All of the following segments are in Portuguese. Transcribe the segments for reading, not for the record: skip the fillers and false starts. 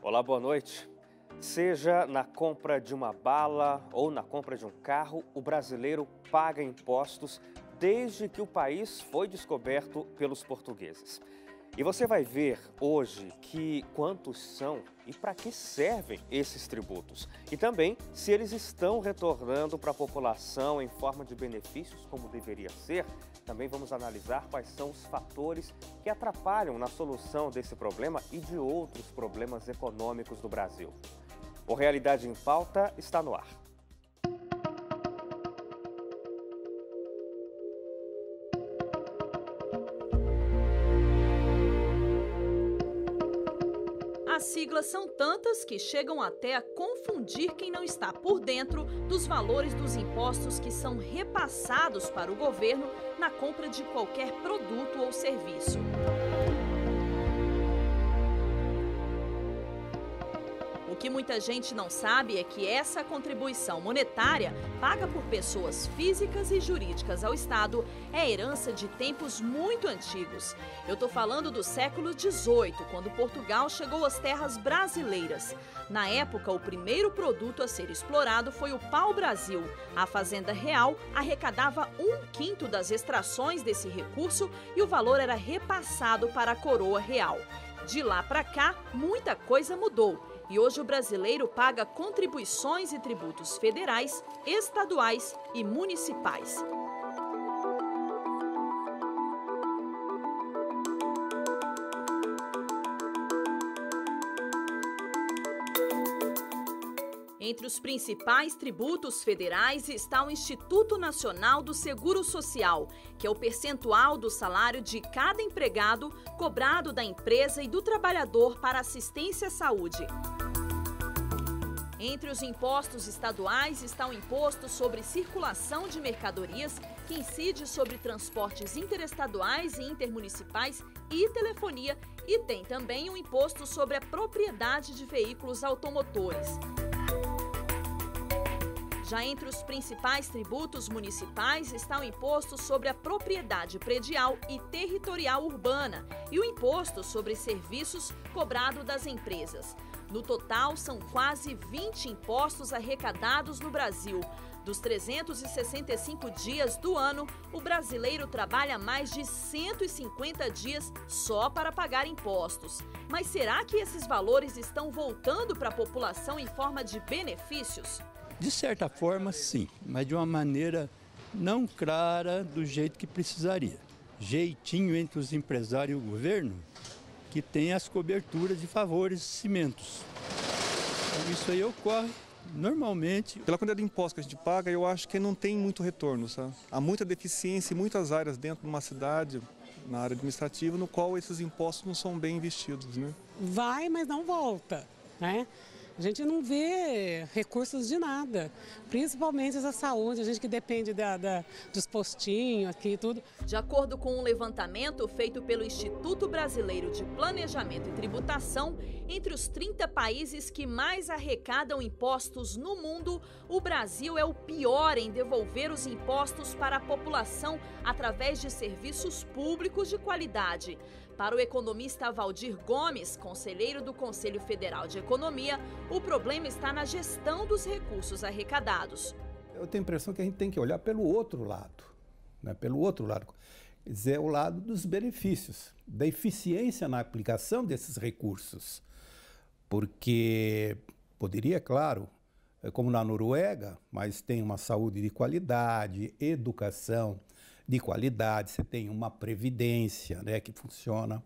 Olá, boa noite. Seja na compra de uma bala ou na compra de um carro, o brasileiro paga impostos desde que o país foi descoberto pelos portugueses. E você vai ver hoje quantos são e para que servem esses tributos. E também se eles estão retornando para a população em forma de benefícios como deveria ser. Também vamos analisar quais são os fatores que atrapalham na solução desse problema e de outros problemas econômicos do Brasil. O Realidade em Pauta está no ar. As siglas são tantas que chegam até a confundir quem não está por dentro dos valores dos impostos que são repassados para o governo na compra de qualquer produto ou serviço. O que muita gente não sabe é que essa contribuição monetária, paga por pessoas físicas e jurídicas ao Estado, é herança de tempos muito antigos. Eu estou falando do século XVIII, quando Portugal chegou às terras brasileiras. Na época, o primeiro produto a ser explorado foi o pau-brasil. A Fazenda Real arrecadava 1/5 das extrações desse recurso e o valor era repassado para a coroa real. De lá para cá, muita coisa mudou. E hoje o brasileiro paga contribuições e tributos federais, estaduais e municipais. Entre os principais tributos federais está o Instituto Nacional do Seguro Social, que é o percentual do salário de cada empregado cobrado da empresa e do trabalhador para assistência à saúde. Entre os impostos estaduais está o Imposto sobre Circulação de Mercadorias, que incide sobre transportes interestaduais e intermunicipais e telefonia, e tem também o Imposto sobre a Propriedade de Veículos Automotores. Já entre os principais tributos municipais está o Imposto sobre a Propriedade Predial e Territorial Urbana e o Imposto sobre Serviços cobrado das empresas. No total, são quase 20 impostos arrecadados no Brasil. Dos 365 dias do ano, o brasileiro trabalha mais de 150 dias só para pagar impostos. Mas será que esses valores estão voltando para a população em forma de benefícios? De certa forma, sim, mas de uma maneira não clara do jeito que precisaria. Jeitinho entre os empresários e o governo que tem as coberturas de favores e cimentos. Então, isso aí ocorre normalmente. Pela quantidade de impostos que a gente paga, eu acho que não tem muito retorno, sabe? Há muita deficiência em muitas áreas dentro de uma cidade, na área administrativa, no qual esses impostos não são bem investidos, né? Vai, mas não volta, né? A gente não vê recursos de nada, principalmente da saúde, a gente que depende dos postinhos aqui e tudo. De acordo com um levantamento feito pelo Instituto Brasileiro de Planejamento e Tributação, entre os 30 países que mais arrecadam impostos no mundo, o Brasil é o pior em devolver os impostos para a população através de serviços públicos de qualidade. Para o economista Valdir Gomes, conselheiro do Conselho Federal de Economia, o problema está na gestão dos recursos arrecadados. Eu tenho a impressão que a gente tem que olhar pelo outro lado, né? Pelo outro lado, quer dizer, o lado dos benefícios, da eficiência na aplicação desses recursos. Porque poderia, claro, como na Noruega, mas tem uma saúde de qualidade, educação de qualidade, você tem uma previdência, né, que funciona,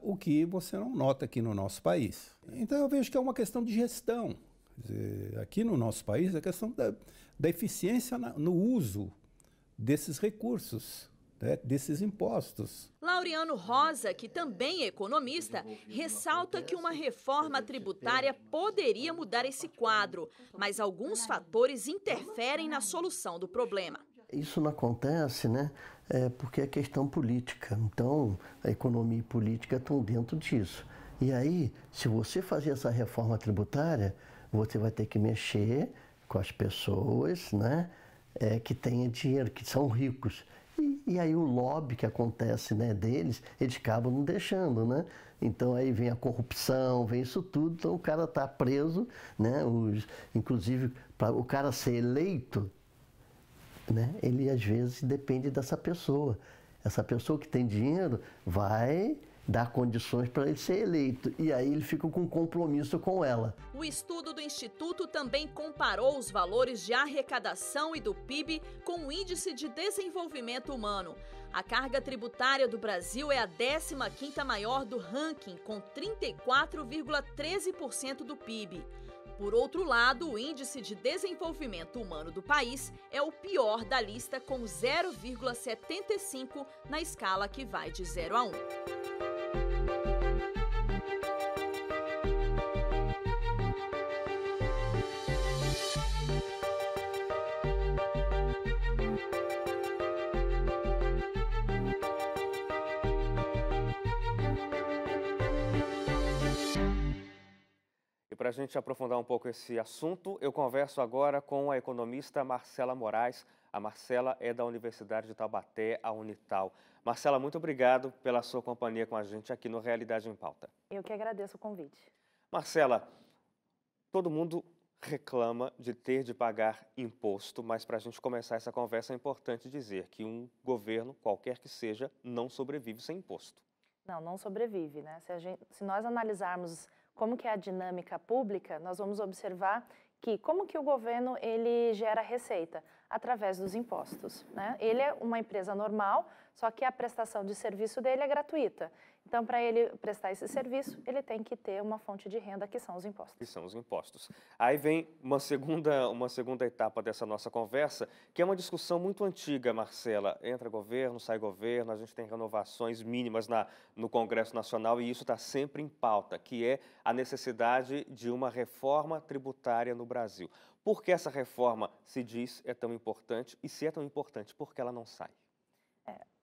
o que você não nota aqui no nosso país. Então eu vejo que é uma questão de gestão. Quer dizer, aqui no nosso país é a questão da eficiência no uso desses recursos, né, desses impostos. Laureano Rosa, que também é economista, ressalta que uma reforma tributária poderia mudar esse quadro, mas alguns fatores interferem na solução do problema. Isso não acontece, né? Porque é questão política. Então, a economia e política estão dentro disso. E aí, se você fazer essa reforma tributária, você vai ter que mexer com as pessoas, né? Que têm dinheiro, que são ricos. E E aí o lobby que acontece, né, deles, eles acabam não deixando, né? Então aí vem a corrupção, vem isso tudo, então o cara está preso, né? Inclusive, para o cara ser eleito, né, ele às vezes depende dessa pessoa. Essa pessoa que tem dinheiro vai dar condições para ele ser eleito. E aí ele fica com compromisso com ela. O estudo do Instituto também comparou os valores de arrecadação e do PIB com o Índice de Desenvolvimento Humano. A carga tributária do Brasil é a 15ª maior do ranking, com 34,13% do PIB. Por outro lado, o Índice de Desenvolvimento Humano do país é o pior da lista, com 0,75 na escala que vai de 0 a 1. Para a gente aprofundar um pouco esse assunto, eu converso agora com a economista Marcela Moraes. A Marcela é da Universidade de Taubaté, a Unital. Marcela, muito obrigado pela sua companhia com a gente aqui no Realidade em Pauta. Eu que agradeço o convite. Marcela, todo mundo reclama de ter de pagar imposto, mas para a gente começar essa conversa é importante dizer que um governo, qualquer que seja, não sobrevive sem imposto. Não sobrevive, né? Se nós analisarmos como que é a dinâmica pública, nós vamos observar que como que o governo ele gera receita? Através dos impostos, né? Ele é uma empresa normal, só que a prestação de serviço dele é gratuita. Então, para ele prestar esse serviço, ele tem que ter uma fonte de renda, que são os impostos. Que são os impostos. Aí vem uma segunda etapa dessa nossa conversa, que é uma discussão muito antiga, Marcela. Entra governo, sai governo, a gente tem renovações mínimas no Congresso Nacional e isso está sempre em pauta, que é a necessidade de uma reforma tributária no Brasil. Por que essa reforma se diz é tão importante e se é tão importante, por que ela não sai?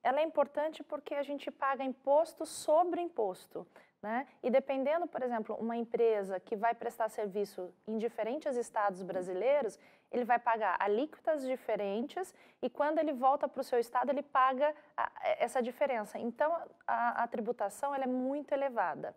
Ela é importante porque a gente paga imposto sobre imposto, né? E dependendo, por exemplo, uma empresa que vai prestar serviço em diferentes estados brasileiros, ele vai pagar alíquotas diferentes e quando ele volta para o seu estado, ele paga essa diferença. Então, a tributação ela é muito elevada.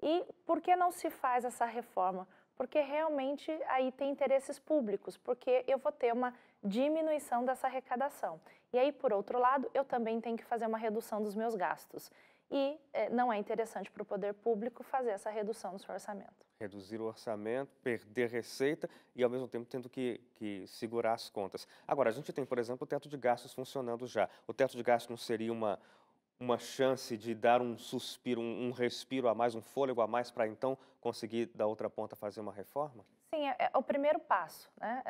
E por que não se faz essa reforma? Porque realmente aí tem interesses públicos, porque eu vou ter uma diminuição dessa arrecadação. E aí, por outro lado, eu também tenho que fazer uma redução dos meus gastos. E não é interessante para o poder público fazer essa redução no seu orçamento. Reduzir o orçamento, perder receita e, ao mesmo tempo, tendo que segurar as contas. Agora, a gente tem, por exemplo, o teto de gastos funcionando já. O teto de gastos não seria uma chance de dar um suspiro, um respiro a mais, um fôlego a mais para então conseguir da outra ponta fazer uma reforma? Sim, é o primeiro passo, né?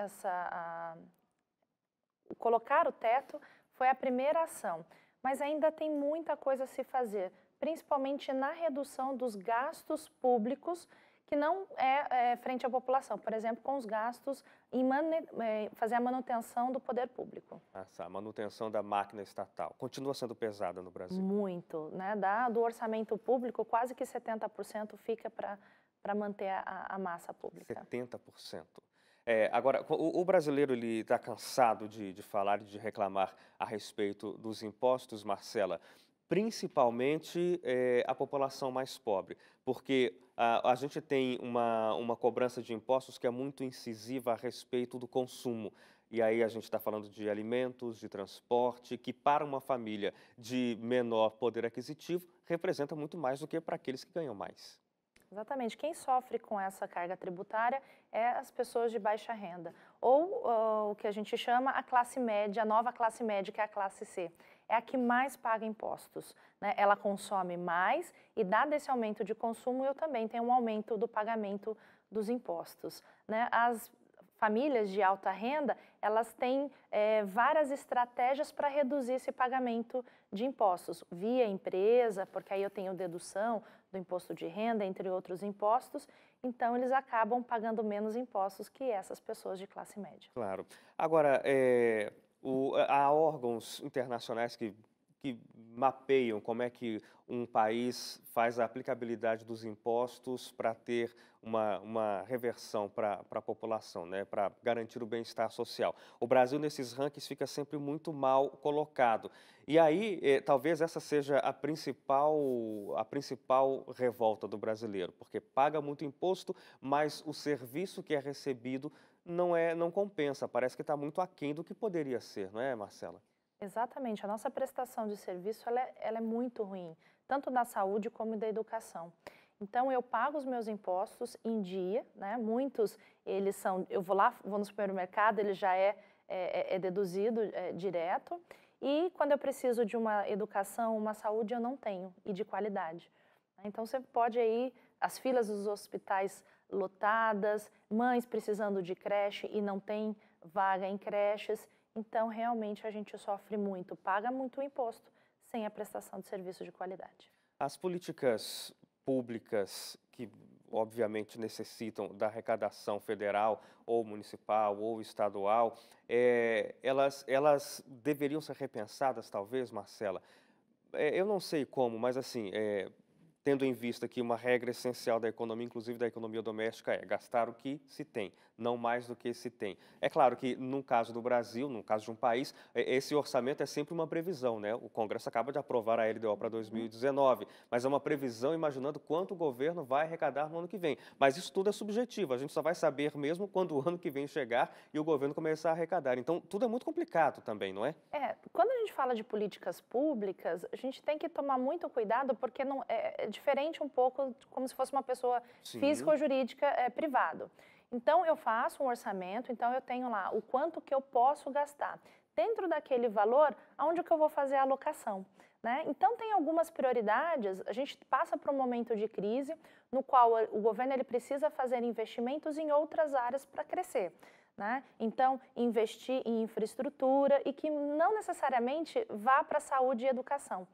Colocar o teto foi a primeira ação, mas ainda tem muita coisa a se fazer, principalmente na redução dos gastos públicos que não é frente à população, por exemplo, com os gastos em fazer a manutenção do poder público. A manutenção da máquina estatal continua sendo pesada no Brasil? Muito, né? Do orçamento público, quase que 70% fica para manter a massa pública. 70%. Agora, o brasileiro está cansado de falar e de reclamar a respeito dos impostos, Marcela, principalmente a população mais pobre, porque a gente tem uma cobrança de impostos que é muito incisiva a respeito do consumo. E aí a gente está falando de alimentos, de transporte, que para uma família de menor poder aquisitivo representa muito mais do que para aqueles que ganham mais. Exatamente. Quem sofre com essa carga tributária é as pessoas de baixa renda. Ou o que a gente chama a classe média, a nova classe média, que é a classe C. É a que mais paga impostos, né? Ela consome mais e, dado esse aumento de consumo, eu também tenho um aumento do pagamento dos impostos, né? As famílias de alta renda, elas têm várias estratégias para reduzir esse pagamento de impostos, via empresa, porque aí eu tenho dedução do imposto de renda, entre outros impostos, então eles acabam pagando menos impostos que essas pessoas de classe média. Claro. Agora, há órgãos internacionais que que mapeiam como é que um país faz a aplicabilidade dos impostos para ter uma reversão para a população, né, para garantir o bem-estar social. O Brasil, nesses rankings, fica sempre muito mal colocado. E aí, talvez essa seja a principal revolta do brasileiro, porque paga muito imposto, mas o serviço que é recebido não compensa, parece que está muito aquém do que poderia ser, não é, Marcela? Exatamente, a nossa prestação de serviço ela é muito ruim, tanto da saúde como da educação. Então, eu pago os meus impostos em dia, né? Muitos, eles são, eu vou no supermercado, ele já é deduzido direto, e quando eu preciso de uma educação, uma saúde, eu não tenho, e de qualidade. Então, você pode aí, as filas dos hospitais lotadas, mães precisando de creche e não tem vaga em creches. Então, realmente, a gente sofre muito, paga muito imposto sem a prestação de serviço de qualidade. As políticas públicas que, obviamente, necessitam da arrecadação federal ou municipal ou estadual, elas deveriam ser repensadas, talvez, Marcela? Eu não sei como, mas assim, tendo em vista que uma regra essencial da economia, inclusive da economia doméstica, é gastar o que se tem, não mais do que se tem. É claro que, no caso do Brasil, no caso de um país, esse orçamento é sempre uma previsão, né? O Congresso acaba de aprovar a LDO para 2019, mas é uma previsão imaginando quanto o governo vai arrecadar no ano que vem. Mas isso tudo é subjetivo, a gente só vai saber mesmo quando o ano que vem chegar e o governo começar a arrecadar. Então, tudo é muito complicado também, não é? Quando a gente fala de políticas públicas, a gente tem que tomar muito cuidado, porque não é diferente um pouco como se fosse uma pessoa física ou jurídica privado. Então, eu faço um orçamento, então eu tenho lá o quanto que eu posso gastar. Dentro daquele valor, aonde que eu vou fazer a alocação, né? Então, tem algumas prioridades, a gente passa por um momento de crise, no qual o governo ele precisa fazer investimentos em outras áreas para crescer, né? Então, investir em infraestrutura e que não necessariamente vá para a saúde e educação.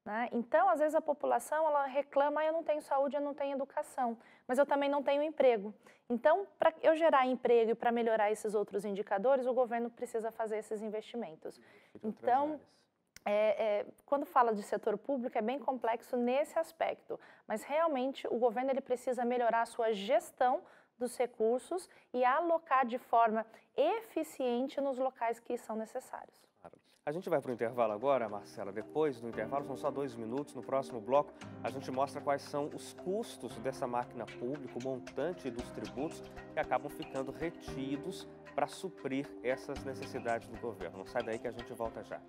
Né? Então, às vezes a população ela reclama, eu não tenho saúde, eu não tenho educação, mas eu também não tenho emprego. Então, para eu gerar emprego e para melhorar esses outros indicadores, o governo precisa fazer esses investimentos. Então, quando fala de setor público, é bem complexo nesse aspecto, mas realmente o governo ele precisa melhorar a sua gestão dos recursos e alocar de forma eficiente nos locais que são necessários. A gente vai para o intervalo agora, Marcela. Depois do intervalo, são só 2 minutos. No próximo bloco, a gente mostra quais são os custos dessa máquina pública, o montante dos tributos que acabam ficando retidos para suprir essas necessidades do governo. Não sai daí que a gente volta já.